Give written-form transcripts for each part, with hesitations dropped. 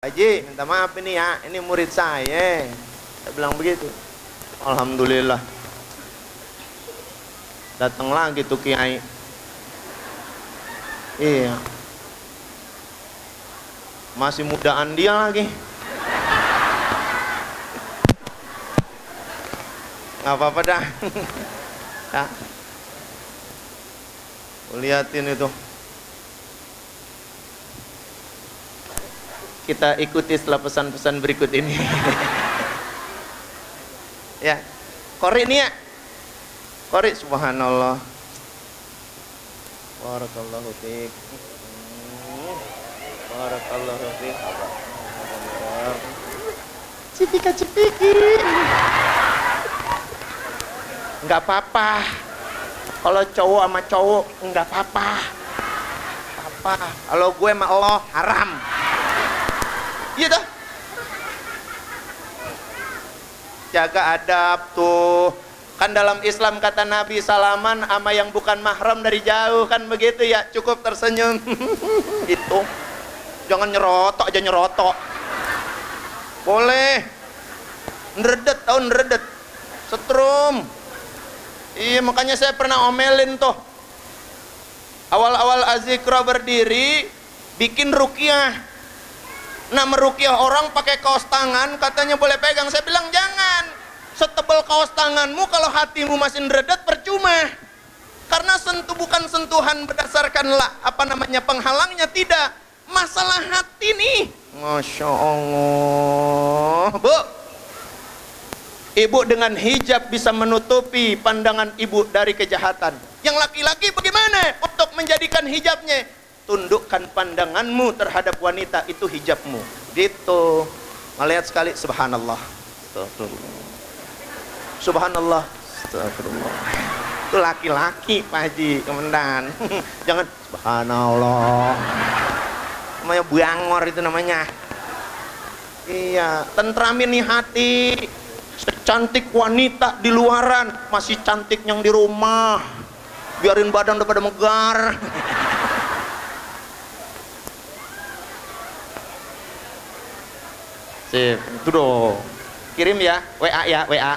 Haji, minta maaf ini ya, ini murid saya. Saya bilang begitu. Alhamdulillah. Datang lagi tuh kiai. Iya. Masih mudaan dia lagi. Nggak apa-apa dah. Ya. Lihatin itu. Kita ikuti setelah pesan-pesan berikut ini. Ya, korek nih ya. Korek, subhanallah. Barakallahu fiik. Barakallahu fiik. Cipika-cipiki. Enggak apa-apa. Kalau cowok sama cowok enggak apa-apa. Apa? Kalau gue sama Allah haram. Iya toh? Jaga adab tuh. Kan dalam Islam kata Nabi, salaman sama yang bukan mahram dari jauh, kan begitu ya, cukup tersenyum. Itu. Jangan nyerotok aja, nyerotok. Boleh. Neredet, tau neredet. Setrum. Iya, makanya saya pernah omelin tuh. Awal-awal Azikra berdiri, bikin ruqyah. Nah, meruqyah orang pakai kaos tangan, katanya boleh pegang. Saya bilang jangan. Setebal kaos tanganmu, kalau hatimu masih neredet, percuma. Karena bukan sentuhan berdasarkan penghalangnya, tidak. Masalah hati nih. Masya Allah. Bu, ibu dengan hijab bisa menutupi pandangan ibu dari kejahatan. Yang laki-laki bagaimana untuk menjadikan hijabnya? Tundukkan pandanganmu terhadap wanita, itu hijabmu. Gitu. Melihat sekali, subhanallah. Astagfirullah. Subhanallah. Astagfirullah. Itu laki-laki, Pak Haji, komandan. Jangan subhanallah. Namanya buangor itu namanya. Iya, tentramin nih hati. Secantik wanita di luaran, masih cantik yang di rumah. Biarin badan udah pada megar. Sip, itu dong. Kirim ya, WA ya, WA.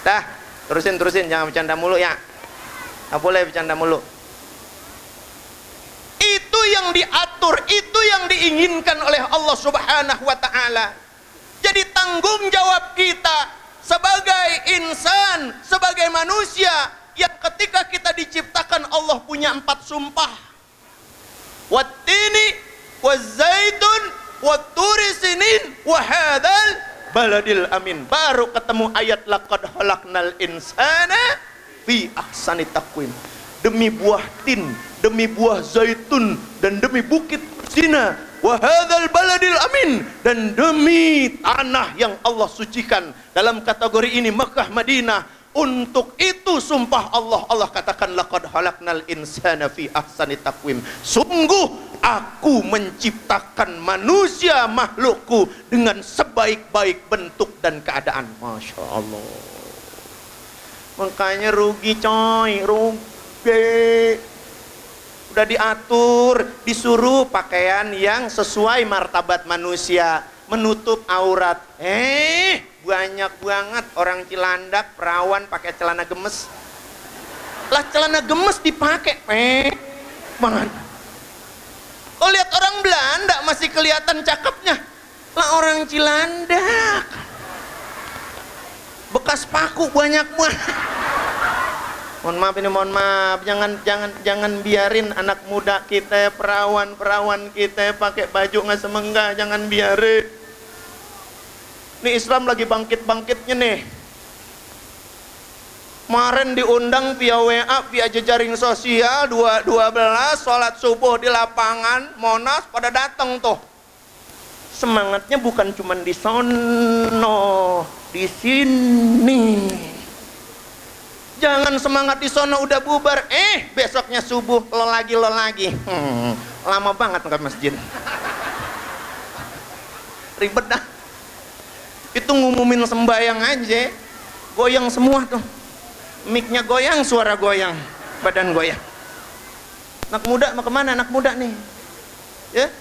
Dah, terusin, jangan bercanda mulu ya. Nggak boleh bercanda mulu. Itu yang diatur, itu yang diinginkan oleh Allah Subhanahu wa Ta'ala. Jadi tanggung jawab kita sebagai insan, sebagai manusia, yang ketika kita diciptakan Allah punya 4 sumpah. Wattini, wazzaitun, watturi sinin, wahadal baladil amin. Baru ketemu ayat laqad khalaqnal insana fi ahsani taqwim. Demi buah tin, demi buah zaitun, dan demi bukit Sina, wahadal baladil amin, dan demi tanah yang Allah sucikan. Dalam kategori ini Mekah, Madinah. Untuk itu sumpah Allah, Allah katakan laqad khalaqnal insana fi ahsani taqwim. Sungguh aku menciptakan manusia makhlukku dengan sebaik-baik bentuk dan keadaan. Masya Allah. Makanya rugi coy, rugi. Udah diatur, disuruh pakaian yang sesuai martabat manusia, menutup aurat. Banyak banget orang Cilandak perawan pakai celana gemes. Lah celana gemes dipakai banget. Kau lihat orang Belanda masih kelihatan cakepnya. Lah orang Cilandak bekas paku banyak banget. Mohon maaf ini, mohon maaf. Jangan biarin anak muda kita, perawan kita pakai baju nggak semenggah. Jangan biarin. Ini Islam lagi bangkit-bangkitnya nih. Kemarin diundang via WA, via jejaring sosial 12 sholat subuh di lapangan Monas, pada datang tuh. Semangatnya bukan cuma di sono, di sini. Jangan semangat di sono udah bubar, besoknya subuh lo lagi. Lama banget ke masjid. Ribet dah. Itu ngumumin sembahyang aja, goyang semua tuh. Mic-nya goyang, suara goyang, badan goyang. Anak muda mau kemana? Anak muda nih, ya.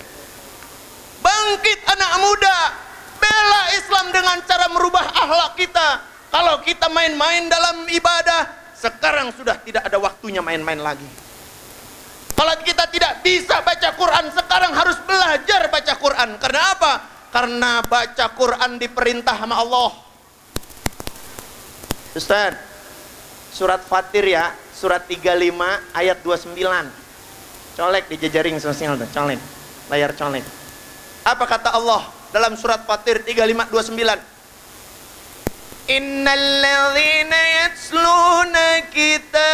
bangkit anak muda, bela Islam dengan cara merubah akhlak kita. Kalau kita main-main dalam ibadah, sekarang sudah tidak ada waktunya main-main lagi. Kalau kita tidak bisa baca Quran, sekarang harus belajar baca Quran. Karena apa? Karena baca Quran diperintah sama Allah. Ustaz, surat Fatir ya, surat 35 ayat 29. Colek di jejaring sosial tuh, colek. Layar colek. Apa kata Allah dalam surat Fatir 35:29? Innalladzina yatsluna kitaballah.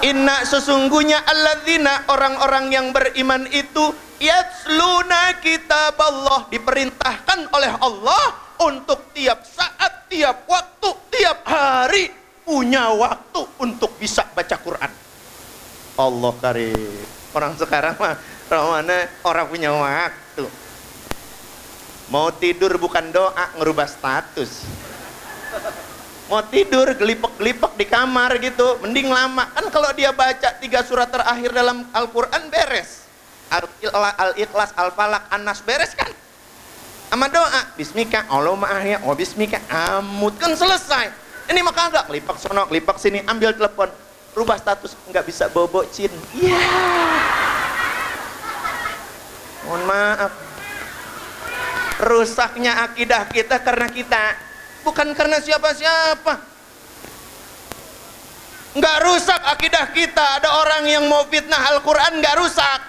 Inna sesungguhnya alladzina orang-orang yang beriman itu yatsluna kitaballah, diperintahkan oleh Allah untuk tiap saat, tiap waktu, tiap hari punya waktu untuk bisa baca Quran. Allah karim. Orang sekarang mah orang punya waktu. Mau tidur bukan doa, ngerubah status. Mau tidur gelipek-gelipek di kamar gitu, mending lama. Kan kalau dia baca 3 surat terakhir dalam Al-Quran beres. Al-Ikhlas, Al-Falaq, An-Nas beres kan? Sama doa, bismika, Allahumma ahya, wa bismika amut, kan selesai. Ini maka enggak, kelipak sono, kelipak sini, ambil telepon, rubah status, nggak bisa bobo cin. Iya. Mohon maaf. Rusaknya akidah kita karena kita, bukan karena siapa-siapa. Nggak rusak akidah kita. Ada orang yang mau fitnah Al-Quran, nggak rusak.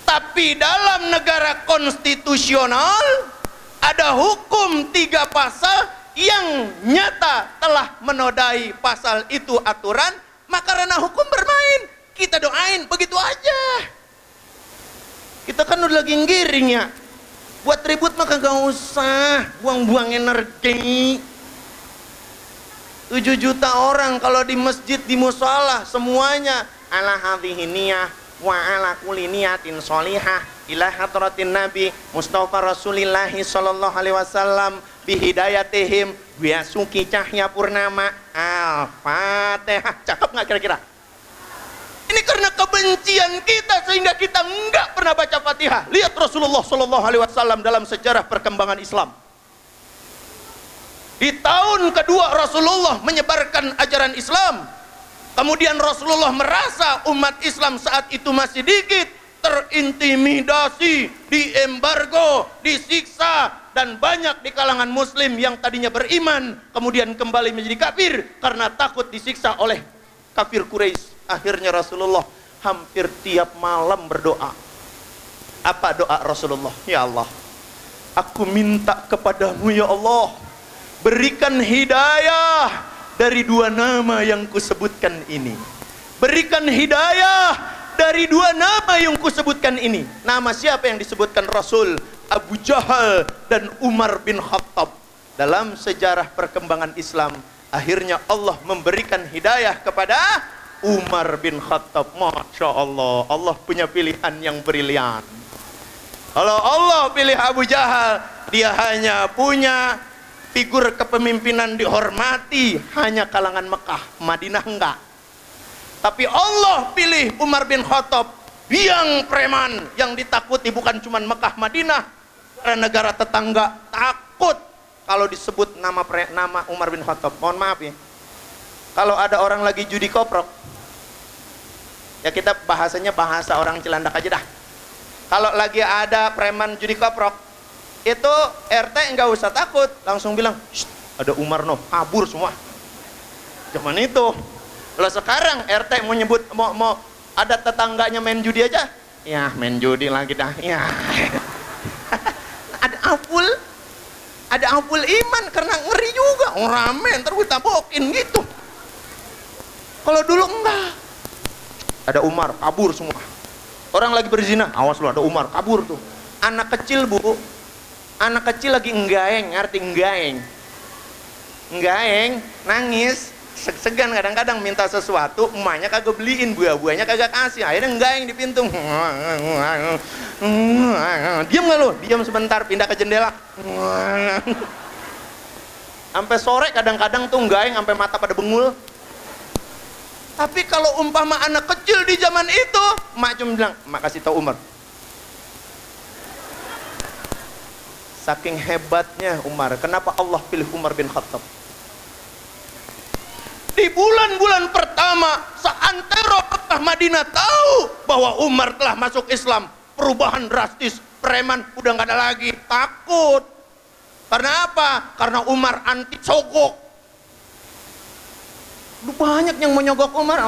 Tapi dalam negara konstitusional ada hukum 3 pasal yang nyata telah menodai pasal itu aturan, maka ranah hukum bermain. Kita doain begitu aja. Kita kan udah lagi ngiring ya. Buat ribut maka gak usah, buang-buang energi. 7 juta orang kalau di masjid, di musola, semuanya ala hadhihi niyah wa ala kulli niyatin sholihah ila hadratin nabi Mustafa Rasulillahi sallallahu alaihi wasallam bihidayatihim biasuki cahya purnama Al-Fatihah. Cakep gak kira-kira? Ini karena kebencian kita sehingga kita enggak pernah baca Fatihah. Lihat Rasulullah sallallahu alaihi wasallam dalam sejarah perkembangan Islam. Di tahun kedua Rasulullah menyebarkan ajaran Islam. Kemudian Rasulullah merasa umat Islam saat itu masih dikit, terintimidasi, diembargo, disiksa, dan banyak di kalangan muslim yang tadinya beriman kemudian kembali menjadi kafir karena takut disiksa oleh kafir Quraisy. Akhirnya Rasulullah hampir tiap malam berdoa. Apa doa Rasulullah? Ya Allah, aku minta kepadamu ya Allah, berikan hidayah dari 2 nama yang kusebutkan ini. Berikan hidayah dari 2 nama yang kusebutkan ini. Nama siapa yang disebutkan Rasul? Abu Jahal dan Umar bin Khattab. Dalam sejarah perkembangan Islam, akhirnya Allah memberikan hidayah kepada Umar bin Khattab. Masya Allah, Allah punya pilihan yang brilian. Kalau Allah pilih Abu Jahal, dia hanya punya figur kepemimpinan dihormati, hanya kalangan Mekah, Madinah enggak. Tapi Allah pilih Umar bin Khattab, biang preman yang ditakuti bukan cuma Mekah, Madinah, karena negara tetangga takut kalau disebut nama Umar bin Khattab. Mohon maaf ya, kalau ada orang lagi judi koprok, ya kita bahasanya bahasa orang Cilandak aja dah. Kalau lagi ada preman judi koprok, itu RT nggak usah takut, langsung bilang, ada Umar no, kabur semua. Zaman itu. Kalau sekarang RT mau nyebut, mau ada tetangganya main judi aja, ya main judi lagi dah. Ya. ada ampul iman karena ngeri juga, rame ntar gue tabokin gitu. Kalau dulu enggak. Ada Umar, kabur semua. Orang lagi berzina, awas lu, ada Umar, kabur tuh. Anak kecil bu, anak kecil lagi nggaeng, ngerti nggaeng? Nggaeng, nangis, segan kadang-kadang minta sesuatu, emaknya kagak beliin, buah-buahnya kagak kasih, akhirnya nggaeng di pintu. Diam gak lu? Diam sebentar, pindah ke jendela. Sampai sore kadang-kadang tuh nggaeng sampai mata pada bengul. Tapi kalau umpama anak kecil di zaman itu, mak cuma bilang, mak kasih tahu Umar. Saking hebatnya Umar, kenapa Allah pilih Umar bin Khattab? Di bulan-bulan pertama, seantero Mekah Madinah tahu bahwa Umar telah masuk Islam, perubahan drastis, preman udah nggak ada lagi, takut. Karena apa? Karena Umar anti sogok. Banyak yang menyogok Umar.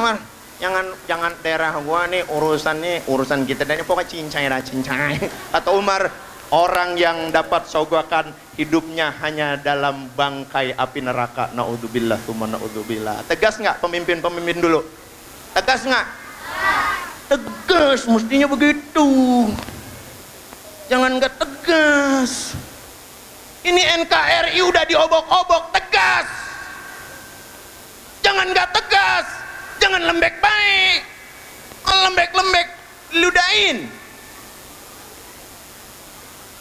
Jangan daerah gua nih, urusan kita dan pokoknya cincai. Atau Umar, orang yang dapat sogokan hidupnya hanya dalam bangkai api neraka. Naudzubillah, tsumma naudzubillah. Tegas nggak pemimpin dulu? Tegas nggak? Tegas, mestinya begitu. Jangan nggak tegas. Ini NKRI udah diobok-obok, tegas. Jangan nggak tegas, jangan lembek baik, lembek ludain.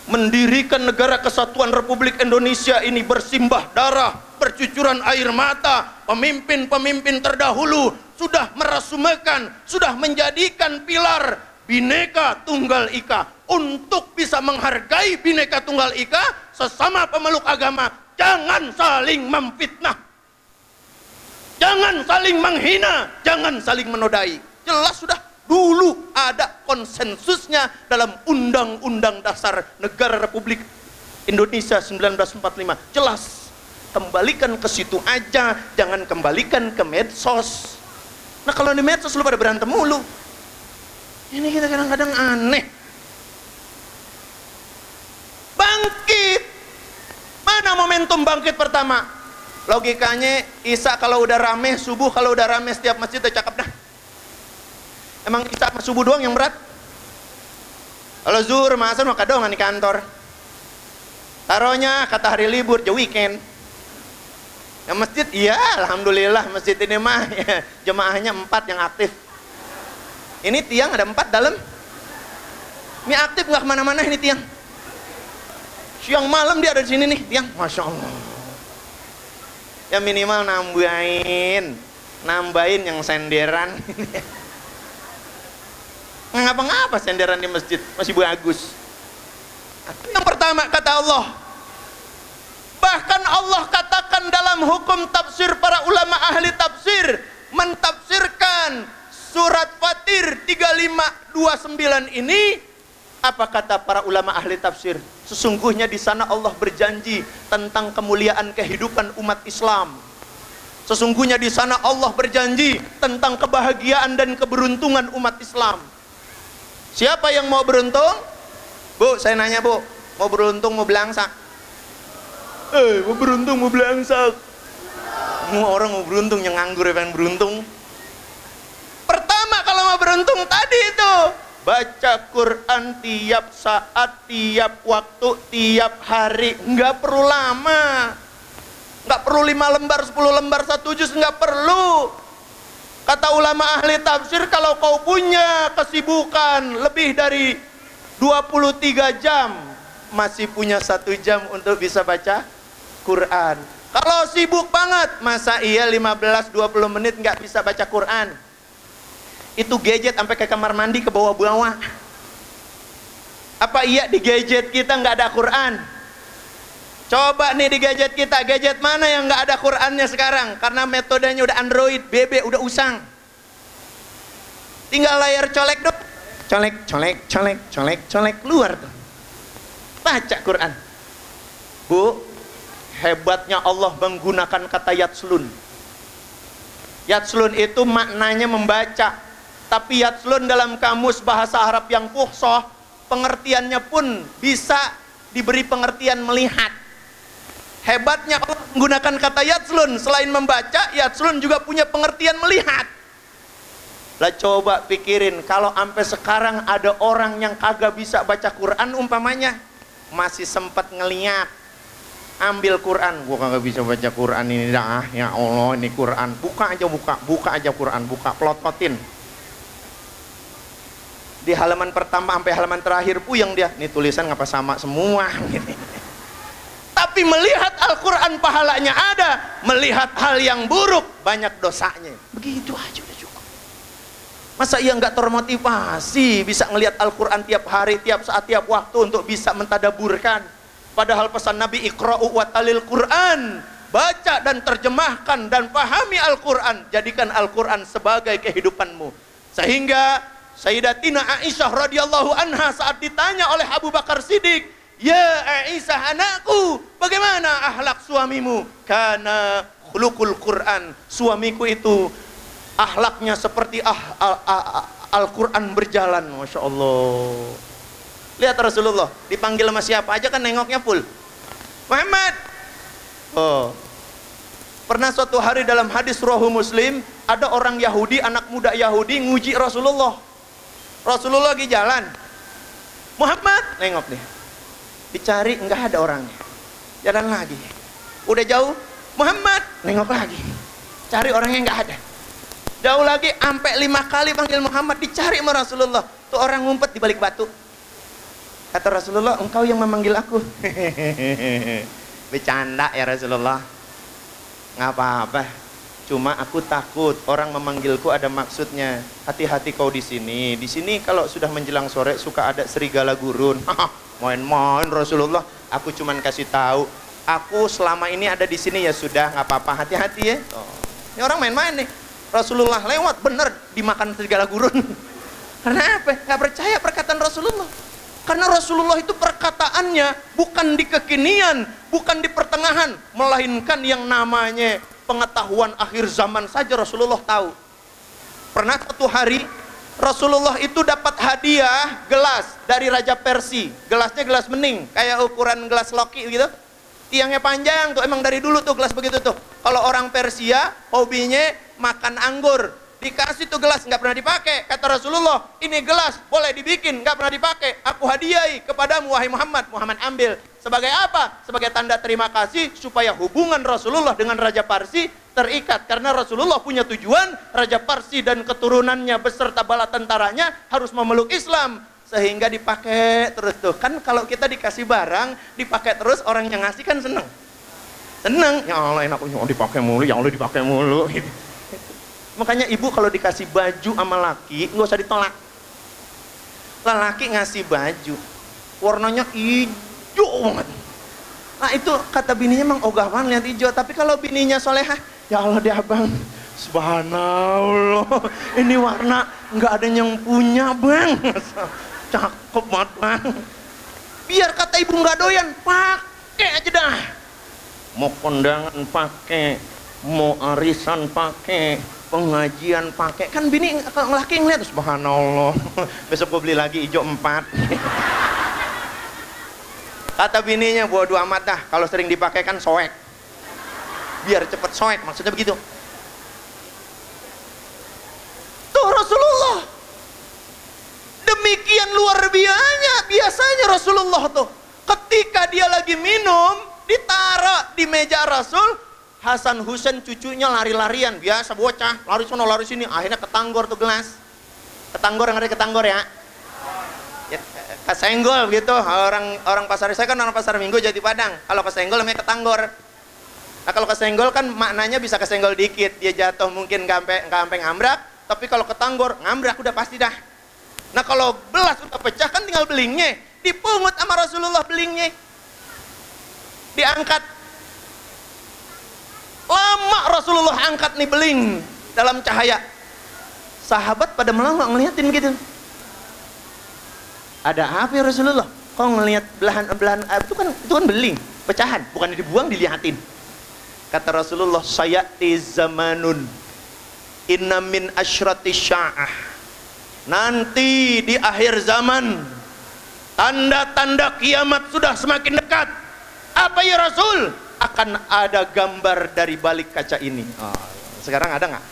Mendirikan negara kesatuan Republik Indonesia ini bersimbah darah, bercucuran air mata. Pemimpin-pemimpin terdahulu sudah merasumekan, sudah menjadikan pilar Bhinneka Tunggal Ika. Untuk bisa menghargai Bhinneka Tunggal Ika, sesama pemeluk agama, jangan saling memfitnah. Jangan saling menghina, jangan saling menodai. Jelas sudah, dulu ada konsensusnya dalam Undang-Undang Dasar Negara Republik Indonesia 1945. Jelas, kembalikan ke situ aja, jangan kembalikan ke medsos. Nah kalau di medsos lu pada berantem mulu. Ini kita kadang-kadang aneh. Bangkit. Mana momentum bangkit pertama? Logikanya Isya kalau udah rame, subuh kalau udah rame setiap masjid udah cakep dah. Emang Isya sama subuh doang yang berat? Kalau zuhur masa maka doang di kantor. Taruhnya kata hari libur, jadi weekend. Yang masjid, iya alhamdulillah masjid ini mah ya, jemaahnya 4 yang aktif. Ini tiang ada 4 dalam. Ini aktif nggak kemana-mana ini tiang. Siang malam dia ada di sini nih tiang, masya Allah. Ya minimal nambahin yang senderan. Ngapa-ngapa senderan di masjid masih bagus. Yang pertama kata Allah, bahkan Allah katakan dalam hukum tafsir para ulama ahli tafsir mentafsirkan surat Fatir 3529 ini, apa kata para ulama ahli tafsir? Sesungguhnya di sana Allah berjanji tentang kemuliaan kehidupan umat Islam. Sesungguhnya di sana Allah berjanji tentang kebahagiaan dan keberuntungan umat Islam. Siapa yang mau beruntung? Bu, saya nanya bu, mau beruntung mau belangsak? Mau beruntung mau belangsak? Mau orang mau beruntung yang nganggur pengen beruntung. Pertama kalau mau beruntung tadi itu baca Quran tiap saat, tiap waktu, tiap hari. Nggak perlu lama. Nggak perlu 5 lembar, 10 lembar, 1 juz, nggak perlu. Kata ulama ahli tafsir, kalau kau punya kesibukan lebih dari 23 jam, masih punya 1 jam untuk bisa baca Quran. Kalau sibuk banget, masa iya 15-20 menit nggak bisa baca Quran? Itu gadget sampai ke kamar mandi ke bawah-bawah. Apa iya di gadget kita nggak ada Quran? Coba nih di gadget kita, gadget mana yang nggak ada Qurannya sekarang? Karena metodenya udah Android, BB udah usang. Tinggal layar colek dong, colek keluar tuh. Baca Quran. Bu, hebatnya Allah menggunakan kata yatslun. Yatslun itu maknanya membaca. Tapi yatslun dalam kamus bahasa Arab yang fuhshah, pengertiannya pun bisa diberi pengertian melihat. Hebatnya Allah menggunakan kata yatslun, selain membaca, yatslun juga punya pengertian melihat. Lah coba pikirin, kalau sampai sekarang ada orang yang kagak bisa baca Quran umpamanya, masih sempat ngeliat, ambil Quran, gua kagak bisa baca Quran ini dah, ya Allah ini Quran, buka aja Quran, pelototin. Di halaman pertama sampai halaman terakhir puyeng dia, ini tulisan ngapa sama semua. Tapi melihat Al-Quran pahalanya ada, melihat hal yang buruk banyak dosanya. Begitu aja udah cukup. Masa ia nggak termotivasi bisa ngelihat Al-Quran tiap hari, tiap saat, tiap waktu untuk bisa mentadaburkan? Padahal pesan Nabi, Iqra'u wa talil Quran, baca dan terjemahkan dan pahami Al-Quran, jadikan Al-Quran sebagai kehidupanmu. Sehingga Sayyidatina Aisyah radhiyallahu anha saat ditanya oleh Abu Bakar Siddiq, "Ya Aisyah anakku, bagaimana akhlak suamimu?" "Kana khuluqul Quran." Suamiku itu akhlaknya seperti Al-Quran berjalan. Masya Allah. Lihat Rasulullah dipanggil sama siapa aja kan nengoknya full. Muhammad. Oh. Pernah suatu hari dalam hadis Rawahu Muslim, ada orang Yahudi, anak muda Yahudi nguji Rasulullah. Rasulullah lagi jalan. Muhammad, nengok nih. Dicari enggak ada orangnya. Jalan lagi. Udah jauh, Muhammad, nengok lagi. Cari orangnya enggak ada. Jauh lagi, sampai 5 kali panggil Muhammad, dicari sama Rasulullah. Tuh orang ngumpet di balik batu. Kata Rasulullah, engkau yang memanggil aku. Bercanda ya Rasulullah. Nggak apa-apa. Cuma aku takut orang memanggilku ada maksudnya. Hati-hati kau di sini. Di sini kalau sudah menjelang sore suka ada serigala gurun. Main-main Rasulullah. Aku cuman kasih tahu. Aku selama ini ada di sini ya sudah, nggak apa-apa. Hati-hati ya. Oh. Ini orang main-main nih. Rasulullah lewat bener dimakan serigala gurun. Karena apa? Nggak percaya perkataan Rasulullah. Karena Rasulullah itu perkataannya bukan di kekinian, bukan di pertengahan, melainkan yang namanya pengetahuan akhir zaman saja Rasulullah tahu. Pernah satu hari Rasulullah itu dapat hadiah gelas dari Raja Persia. Gelasnya gelas bening, kayak ukuran gelas loki gitu. Tiangnya panjang tuh, emang dari dulu tuh gelas begitu tuh. Kalau orang Persia hobinya makan anggur. Dikasih tuh gelas, nggak pernah dipakai. Kata Rasulullah, ini gelas boleh dibikin, nggak pernah dipakai. Aku hadiahi kepadamu wahai Muhammad. Muhammad ambil. Sebagai apa? Sebagai tanda terima kasih supaya hubungan Rasulullah dengan Raja Parsi terikat. Karena Rasulullah punya tujuan, Raja Parsi dan keturunannya beserta bala tentaranya harus memeluk Islam. Sehingga dipakai terus tuh. Kan kalau kita dikasih barang, dipakai terus, orang yang ngasih kan seneng. Seneng. Ya Allah enaknya dipakai mulu, ya Allah dipakai mulu. Makanya ibu kalau dikasih baju sama laki, nggak usah ditolak. Laki ngasih baju, warnanya hijau banget. Nah itu kata bininya emang ogah banget lihat hijau. Tapi kalau bininya solehah, ya Allah dia abang, subhanallah, ini warna nggak ada yang punya bang, cakep banget bang. Biar kata ibu nggak doyan, pakai aja dah. Mau kondangan pakai, mau arisan pakai, pengajian pakai. Kan bini laki ngeliat, subhanallah, besok gue beli lagi hijau 4. Kata bininya, bodo amat dah, kalau sering dipakai kan soek, biar cepet soek, maksudnya begitu. Tuh Rasulullah demikian luar biasanya Rasulullah tuh ketika dia lagi minum, ditaruh di meja Rasul. Hasan Husain cucunya lari-larian, biasa bocah, lari sono lari sini, akhirnya ketanggor tuh gelas. Ketanggor, yang ada ketanggor ya? Ya kesenggol gitu. Orang pasar, saya kan orang pasar Minggu Jati Padang. Kalau kesenggol namanya ketanggor. Nah kalau kesenggol kan maknanya bisa kesenggol dikit, dia jatuh mungkin nggak sampai ngambrak, tapi kalau ketanggor ngambrak udah pasti dah. Nah kalau belas udah pecah kan tinggal belingnya, dipungut sama Rasulullah belingnya, diangkat. Lama Rasulullah angkat nih beling dalam cahaya. Sahabat pada melongo ngeliatin gitu. Ada apa ya Rasulullah? Kok ngelihat belahan itu kan beling, pecahan, bukan dibuang, dilihatin. Kata Rasulullah, sayati zamanun inna min asyrati sya'ah. Nanti di akhir zaman tanda-tanda kiamat sudah semakin dekat. Apa ya Rasul? Akan ada gambar dari balik kaca ini. Oh, sekarang ada nggak?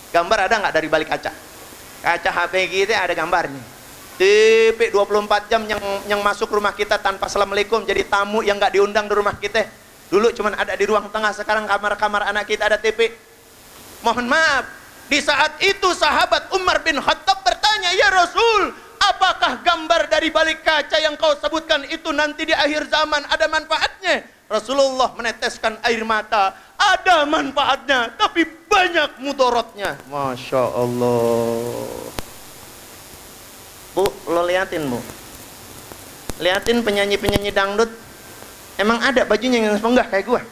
Gambar ada nggak dari balik kaca? Kaca HP kita ada gambarnya. TV 24 jam yang masuk rumah kita tanpa assalamualaikum, jadi tamu yang nggak diundang di rumah kita. Dulu cuman ada di ruang tengah, sekarang kamar-kamar anak kita ada TV. Mohon maaf, di saat itu sahabat Umar bin Khattab bertanya, ya Rasul, apakah gambar dari balik kaca yang kau sebutkan itu nanti di akhir zaman ada manfaatnya? Rasulullah meneteskan air mata. ada manfaatnya, tapi banyak mudorotnya. Masya Allah. Bu, lo liatin bu, liatin penyanyi-penyanyi dangdut, emang ada bajunya yang sepenggah kayak gua?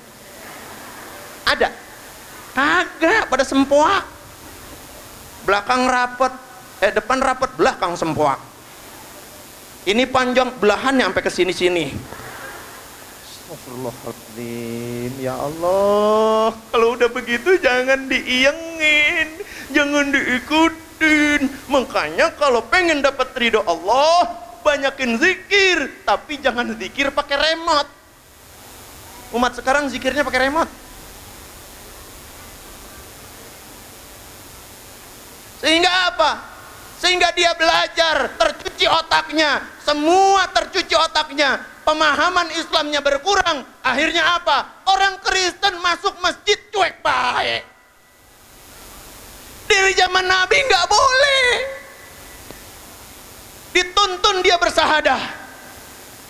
Ada? Kagak, pada sempoak. Belakang rapet, depan rapet, belakang sempoak. Ini panjang, belahannya sampai ke sini-sini. Astagfirullahaladzim, ya Allah. Kalau udah begitu jangan diiyengin, jangan diikutin. Makanya kalau pengen dapat ridho Allah, banyakin zikir, tapi jangan zikir pakai remote. Umat sekarang zikirnya pakai remote. Sehingga apa? Sehingga dia belajar, tercuci otaknya, semua tercuci otaknya, pemahaman Islamnya berkurang. Akhirnya apa? Orang Kristen masuk masjid cuek baik. Dari zaman Nabi nggak boleh. Dituntun dia bersahadah.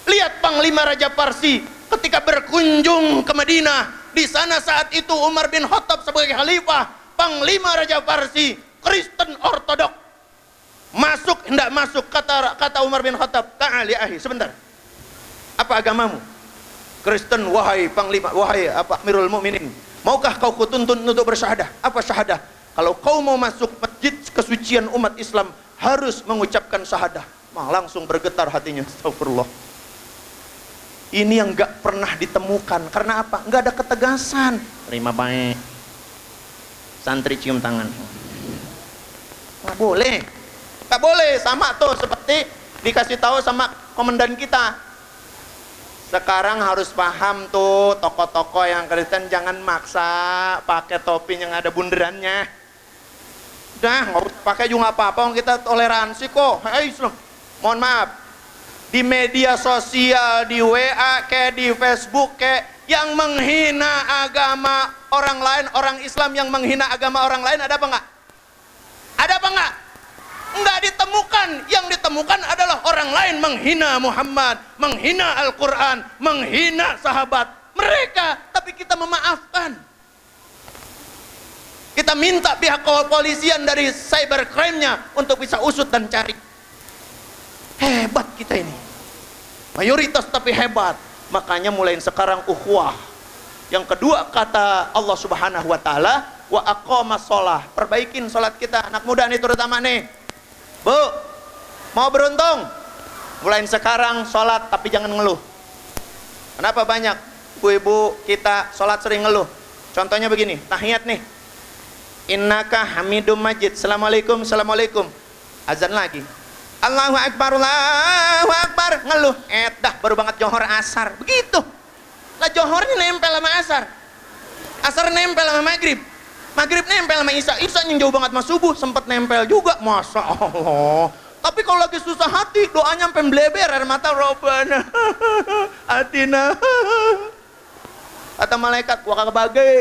Lihat Panglima Raja Parsi ketika berkunjung ke Madinah. Di sana saat itu Umar bin Khattab sebagai khalifah, Panglima Raja Parsi, Kristen Ortodok. Masuk, hendak masuk, kata Umar bin Khattab, ta'ali ahi, sebentar. Apa agamamu? Kristen, wahai Panglima, wahai Amirul Mukminin, maukah kau kutuntun untuk bersyahadah? Apa syahadah? Kalau kau mau masuk masjid kesucian umat Islam, harus mengucapkan syahadah. Langsung bergetar hatinya. Astagfirullah. Ini yang gak pernah ditemukan. Karena apa? Gak ada ketegasan. Terima baik. Santri cium tangan. Gak boleh. Gak boleh. Sama tuh seperti dikasih tahu sama komandan kita. Sekarang harus paham tuh toko-toko yang Kristen, jangan maksa pakai topi yang ada bunderannya. Udah, nggak usah pakai juga apa-apa, kita toleransi kok. Hai, mohon maaf, di media sosial, di WA, kayak di Facebook, kayak yang menghina agama orang lain, orang Islam yang menghina agama orang lain, ada apa nggak? Ada apa nggak? Nggak ditemukan. Yang ditemukan adalah orang lain menghina Muhammad, menghina Al-Quran, menghina sahabat mereka, tapi kita memaafkan. Kita minta pihak kepolisian dari cybercrime-nya untuk bisa usut dan cari. Hebat kita ini, mayoritas tapi hebat. Makanya mulai sekarang ukhuwah. Yang kedua kata Allah Subhanahu wa Ta'ala, wa aqamas sholah, perbaikin sholat kita. Anak muda nih terutama nih, bu, mau beruntung, mulai sekarang sholat tapi jangan ngeluh. Kenapa banyak ibu-ibu kita sholat sering ngeluh? Contohnya begini, tahiyat nih, innaka hamidum majid, assalamualaikum, assalamualaikum, azan lagi, Allahu akbar, Allahu akbar, ngeluh, dah baru banget johor asar, begitu lah. Johornya nempel sama asar, asar nempel sama maghrib, maghrib nempel sama isya, isya yang jauh banget sama subuh, sempat nempel juga, masya Allah. Tapi kalau lagi susah hati, doanya sampai bleber air mata, Robbana atina, kata malaikat, gua kagak bagai.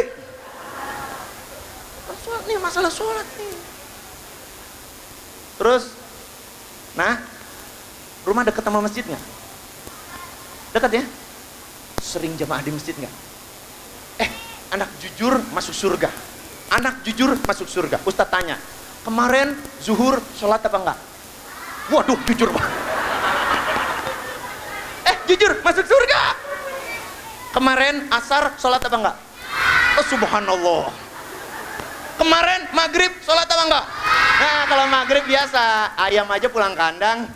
Sholat nih, masalah sholat nih. Terus, nah, rumah dekat sama masjid nggak? Dekat ya? Sering jamaah di masjid nggak? Anak jujur masuk surga. Anak jujur masuk surga. Ustadz tanya, kemarin zuhur sholat apa enggak? Waduh, jujur banget. Jujur masuk surga. Kemarin asar sholat apa enggak? Oh, subhanallah. Kemarin maghrib sholat apa enggak? Nah, kalau maghrib biasa, ayam aja pulang kandang.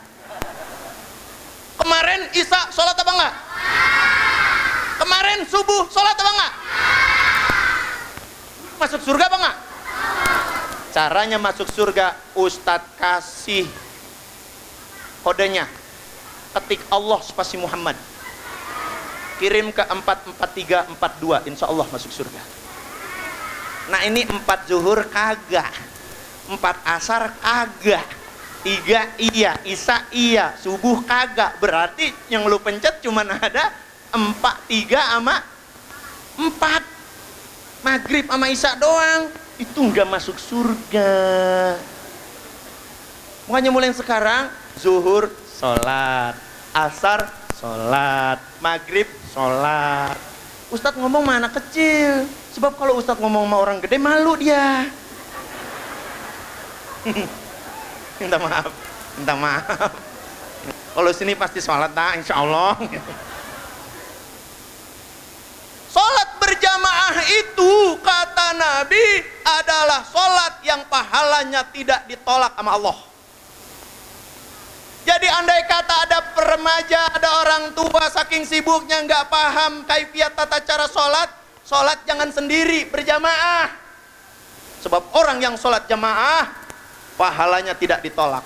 Kemarin isya sholat apa enggak? Kemarin subuh sholat apa enggak? Masuk surga apa enggak? Caranya masuk surga, Ustadz kasih kodenya. Ketik Allah spasi Muhammad, kirim ke 44342, insya Allah masuk surga. Nah ini 4 zuhur kagak, 4 asar kagak, 3 iya, isya iya, subuh kagak. Berarti yang lu pencet cuman ada 4, 3 sama 4. Maghrib sama isya doang, itu nggak masuk surga. Makanya mulai sekarang, zuhur sholat, asar sholat, maghrib sholat, Ustadz ngomong sama anak kecil. Sebab kalau Ustadz ngomong sama orang gede, malu dia. Minta maaf, minta maaf. Kalau sini pasti sholat dah, insya Allah. Sholat berjamaah itu kata Nabi adalah sholat yang pahalanya tidak ditolak sama Allah. Jadi andai kata ada remaja, ada orang tua saking sibuknya nggak paham kaifiat tata cara sholat, sholat jangan sendiri, berjamaah. Sebab orang yang sholat jamaah pahalanya tidak ditolak.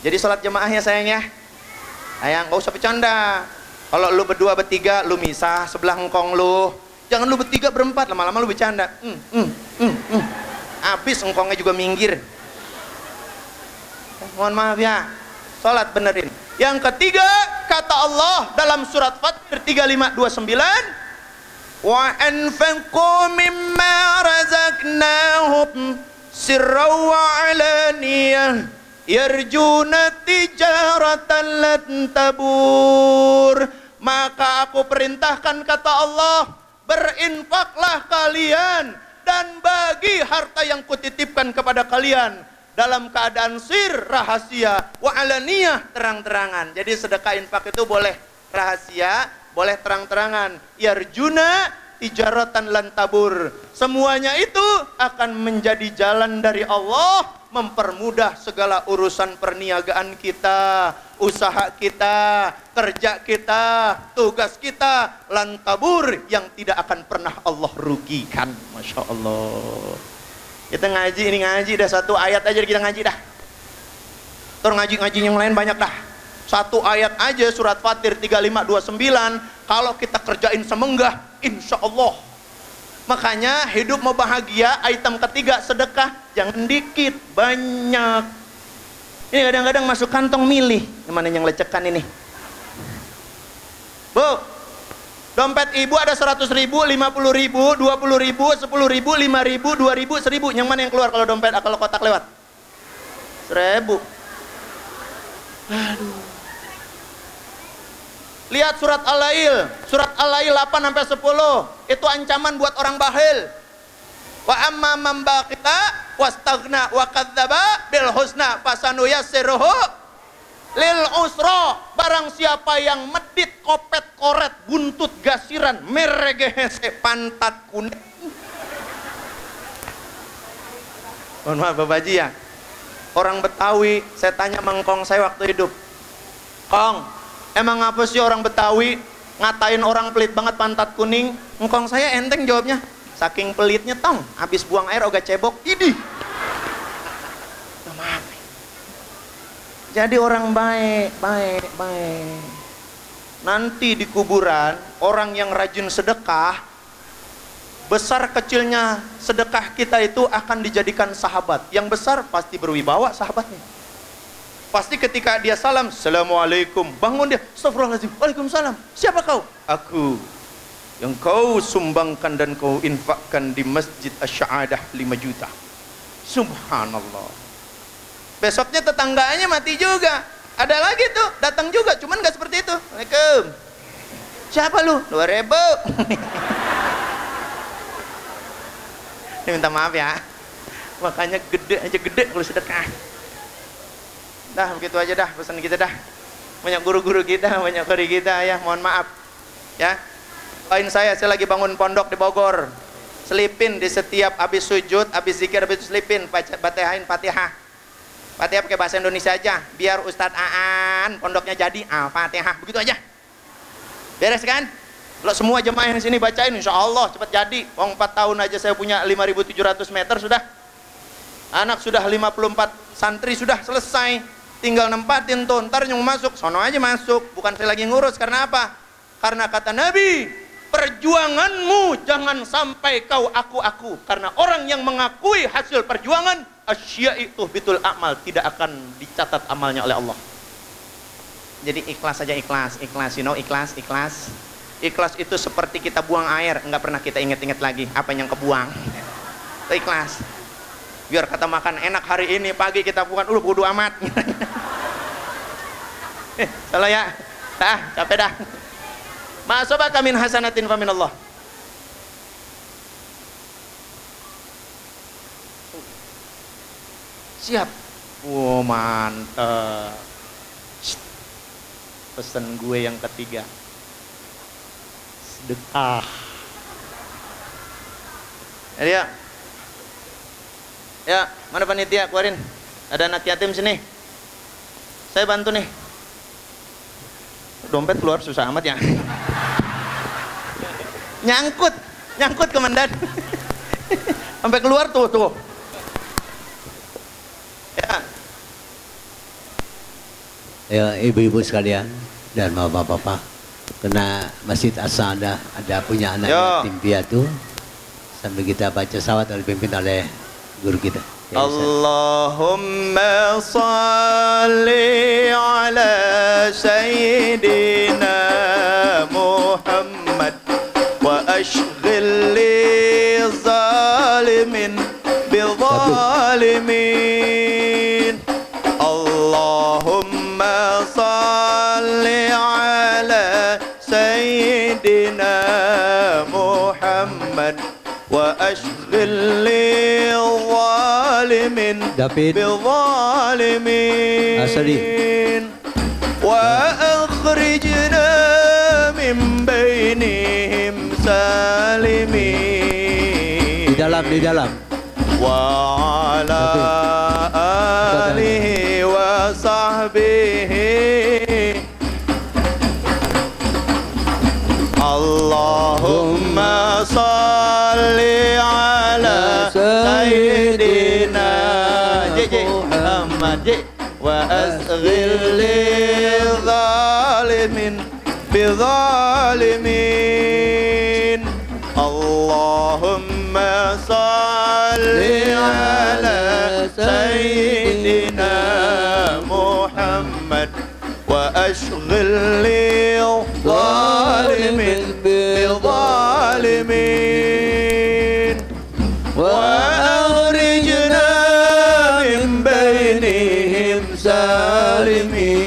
Jadi sholat jamaah ya sayang ya. Sayang, nggak usah bercanda. Kalau lu berdua bertiga, lu misah sebelah engkong lu. Jangan lu bertiga berempat, lama-lama lu bercanda. Habis engkongnya juga minggir. Mohon maaf ya. Salat benerin. Yang ketiga, kata Allah dalam surat Fatir 3529, wa anfaqu mimma razaqnahum sirran wa alaniyah yarjuna tijaratan lan tabur. Maka aku perintahkan, kata Allah, berinfaklah kalian dan bagi harta yang kutitipkan kepada kalian dalam keadaan sir, rahasia, wa alaniyah, terang-terangan. Jadi sedekah infak itu boleh rahasia, boleh terang-terangan. Yarjuna tijaratan lan tabur. Semuanya itu akan menjadi jalan dari Allah, mempermudah segala urusan perniagaan kita, usaha kita, kerja kita, tugas kita, lan tabur yang tidak akan pernah Allah rugikan. Masya Allah. Kita ngaji, ini ngaji dah satu ayat aja kita ngaji dah. Terus ngaji-ngaji yang lain banyak dah. Satu ayat aja surat Fatir 3529 kalau kita kerjain semenggah, insya Allah. Makanya hidup mau bahagia, item ketiga sedekah, jangan dikit, banyak. Ini kadang-kadang masuk kantong milih, mana yang lecekan ini. Bu, dompet ibu ada 100.000, 50.000, 20.000, 10.000, 5.000, 2.000, 1.000. Yang mana yang keluar kalau dompet, kalau kotak lewat? 1.000. Aduh. Lihat surat Al-Lail, surat Al-Lail 8-10. Itu ancaman buat orang bakhil. Wa amma man baqita wastaghna wa kadzdzaba bil husna fasanuyassiruhu lil usra. Barang siapa yang medit, kopet, koret, buntut, gasiran, meregehese, pantat kuning. Mohon maaf Bapak Haji ya. Orang Betawi, saya tanya mengkong saya waktu hidup, Kong, emang apa sih orang Betawi ngatain orang pelit banget pantat kuning? Engkong saya enteng jawabnya, saking pelitnya tong, habis buang air oga cebok, idih. Maaf. Jadi orang baik. Nanti di kuburan, orang yang rajin sedekah, besar kecilnya sedekah kita itu akan dijadikan sahabat. Yang besar pasti berwibawa sahabatnya. Pasti ketika dia salam, Assalamualaikum, bangun dia, Astagfirullahaladzim, Waalaikumsalam. Siapa kau? Aku yang kau sumbangkan dan kau infakkan di Masjid Asy-Syahadah 5 juta. Subhanallah. Besoknya tetangganya mati juga. Ada lagi tuh, datang juga, cuman gak seperti itu. Waalaikum. Siapa lu? 2.000. Ini minta maaf ya. Makanya gede kalau sedekah. Dah begitu aja dah pesan kita dah. Banyak guru-guru kita, banyak kori kita ya, mohon maaf. Ya. Lain saya lagi bangun pondok di Bogor. Selipin di setiap habis sujud, habis zikir, habis selipin bacain Fatihah. Fatihah pakai bahasa Indonesia aja, biar Ustadz Aan pondoknya jadi Al-Fatihah, begitu aja. Beres kan? Kalau semua jemaah yang sini bacain, insya Allah cepat jadi. 4 tahun aja saya punya 5.700 meter sudah. Anak sudah 54 santri sudah selesai. Tinggal nempatin tuh, ntar yang masuk, sono aja masuk. Bukan saya lagi ngurus, karena apa? Karena kata Nabi, perjuanganmu jangan sampai kau aku-aku. Karena orang yang mengakui hasil perjuangan, asya'itu bitul amal, tidak akan dicatat amalnya oleh Allah. Jadi ikhlas saja, ikhlas, you know, ikhlas. Ikhlas itu seperti kita buang air, nggak pernah kita inget-inget lagi apa yang kebuang. Itu ikhlas. Biar kata makan enak hari ini, pagi kita bukan, bodo amat. Salah ya, capek dah. Ma'asabaka min hasanatin fa minallah. Siap. Wow, mantap. Pesan gue yang ketiga. Sedekah. Ya. Ya, mana panitia keluarin? Ada anak yatim sini. Saya bantu nih. Dompet keluar susah amat ya. Nyangkut komandan. Sampai keluar tuh. Ya, ibu-ibu sekalian dan bapak-bapak, kena Masjid As-Sa'adah ada punya anak yatim piatu, sambil kita baca salawat yang dipimpin oleh guru kita. Ya, Allahumma salli ala sayyidina Muhammad wa ashghil li zalimin bi zalimin. Allahumma salli ala sayyidina Muhammad wa ashghil li zalimin bi zalimin wa akhrijna min bainihim salimin. Di dalam wa ala alihi wa sahbihi. Allahumma salli ala sayyidina Muhammad wa asghil lil zalimin bi zalimin. Allahumma salli ala sayyidina Muhammad wa ashghil lil zalimin bi zalimin wa akhrijna min bainihim salimin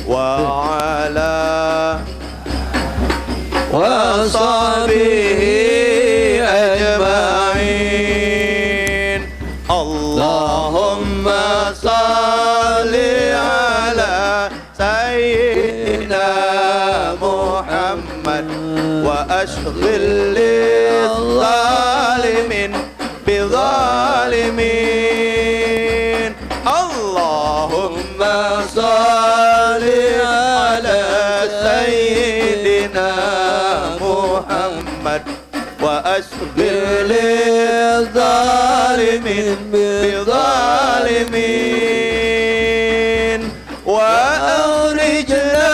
wa ala wa sahbihi ajma'in. Allahumma salli ala sayyidina Muhammad wa ashghil lil zalimin bi zalimin. Allahumma salli ala sayyidina Muhammad wa ashghil lil zalimin bi zalimin wa akhrijna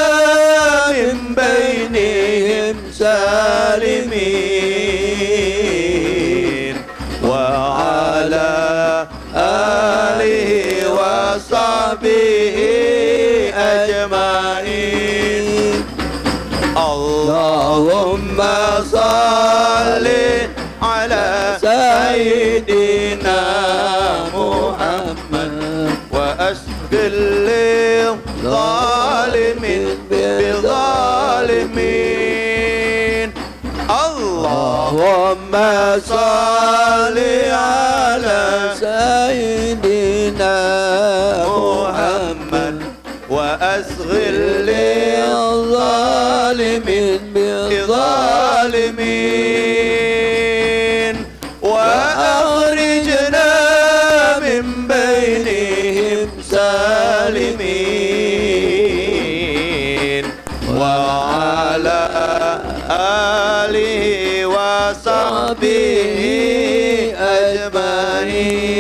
min bainihim salimin wa ala alihi wa sahbihi ajma'in. Allahumma salli ala sayyidina Muhammad wa ashghil lil zalimin bi zalimin. Allahumma salli ala sayyidina Muhammad wa ashghil lil zalimin bi zalimin wa akhrijna min bainihim salimin wa ala alihi wa sahbihi ajma'in.